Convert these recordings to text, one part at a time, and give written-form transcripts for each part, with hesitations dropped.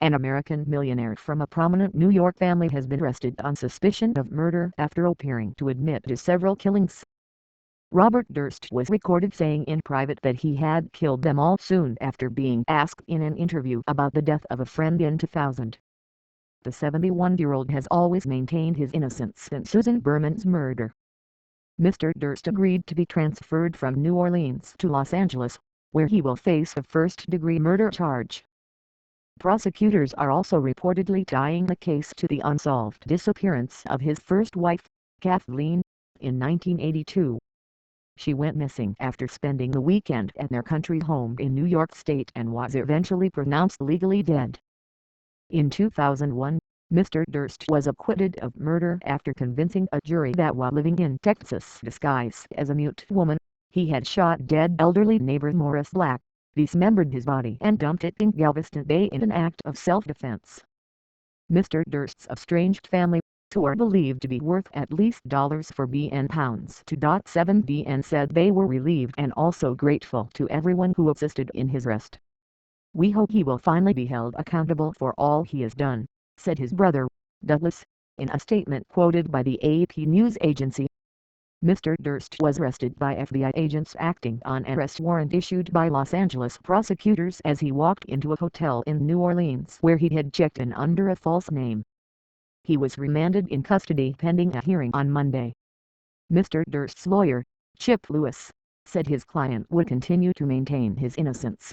An American millionaire from a prominent New York family has been arrested on suspicion of murder after appearing to admit to several killings. Robert Durst was recorded saying in private that he had killed them all soon after being asked in an interview about the death of a friend in 2000. The 71-year-old has always maintained his innocence since Susan Berman's murder. Mr. Durst agreed to be transferred from New Orleans to Los Angeles, where he will face a first-degree murder charge. Prosecutors are also reportedly tying the case to the unsolved disappearance of his first wife, Kathleen, in 1982. She went missing after spending the weekend at their country home in New York State and was eventually pronounced legally dead. In 2001, Mr. Durst was acquitted of murder after convincing a jury that while living in Texas disguised as a mute woman, he had shot dead elderly neighbor Morris Black, dismembered his body and dumped it in Galveston Bay in an act of self-defense. Mr. Durst's estranged family, who are believed to be worth at least £4 to $7BN, said they were relieved and also grateful to everyone who assisted in his arrest. "We hope he will finally be held accountable for all he has done," said his brother, Douglas, in a statement quoted by the AP news agency. Mr. Durst was arrested by FBI agents acting on an arrest warrant issued by Los Angeles prosecutors as he walked into a hotel in New Orleans where he had checked in under a false name. He was remanded in custody pending a hearing on Monday. Mr. Durst's lawyer, Chip Lewis, said his client would continue to maintain his innocence.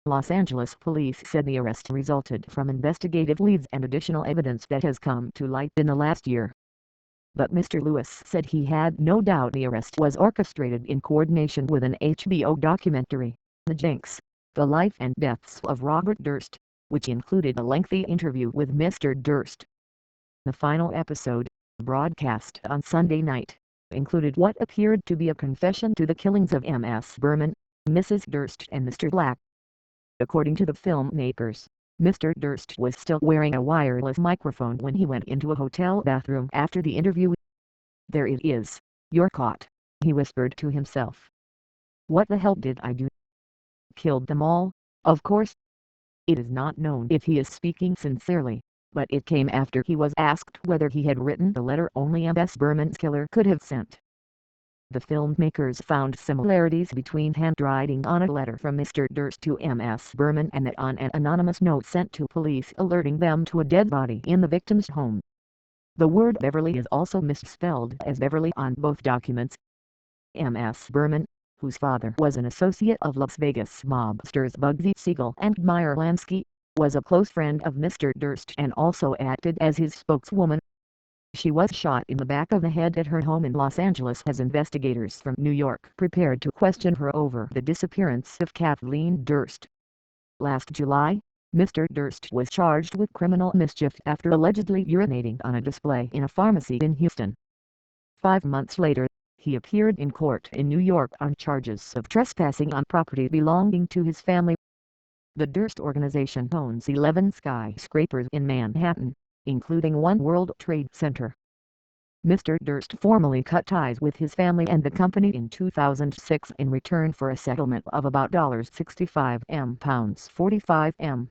Los Angeles police said the arrest resulted from investigative leads and additional evidence that has come to light in the last year. But Mr. Lewis said he had no doubt the arrest was orchestrated in coordination with an HBO documentary, The Jinx, The Life and Deaths of Robert Durst, which included a lengthy interview with Mr. Durst. The final episode, broadcast on Sunday night, included what appeared to be a confession to the killings of Ms. Berman, Mrs. Durst and Mr. Black. According to the filmmakers, Mr. Durst was still wearing a wireless microphone when he went into a hotel bathroom after the interview. "There it is. You're caught," he whispered to himself. "What the hell did I do? Killed them all, of course." It is not known if he is speaking sincerely, but it came after he was asked whether he had written the letter only Ms. Berman's killer could have sent. The filmmakers found similarities between handwriting on a letter from Mr. Durst to Ms. Berman and that on an anonymous note sent to police alerting them to a dead body in the victim's home. The word Beverly is also misspelled as Beverly on both documents. Ms. Berman, whose father was an associate of Las Vegas mobsters Bugsy Siegel and Meyer Lansky, was a close friend of Mr. Durst and also acted as his spokeswoman. She was shot in the back of the head at her home in Los Angeles as investigators from New York prepared to question her over the disappearance of Kathleen Durst. Last July, Mr. Durst was charged with criminal mischief after allegedly urinating on a display in a pharmacy in Houston. 5 months later, he appeared in court in New York on charges of trespassing on property belonging to his family. The Durst organization owns 11 skyscrapers in Manhattan, including One World Trade Center. Mr. Durst formally cut ties with his family and the company in 2006 in return for a settlement of about £65M, £45M.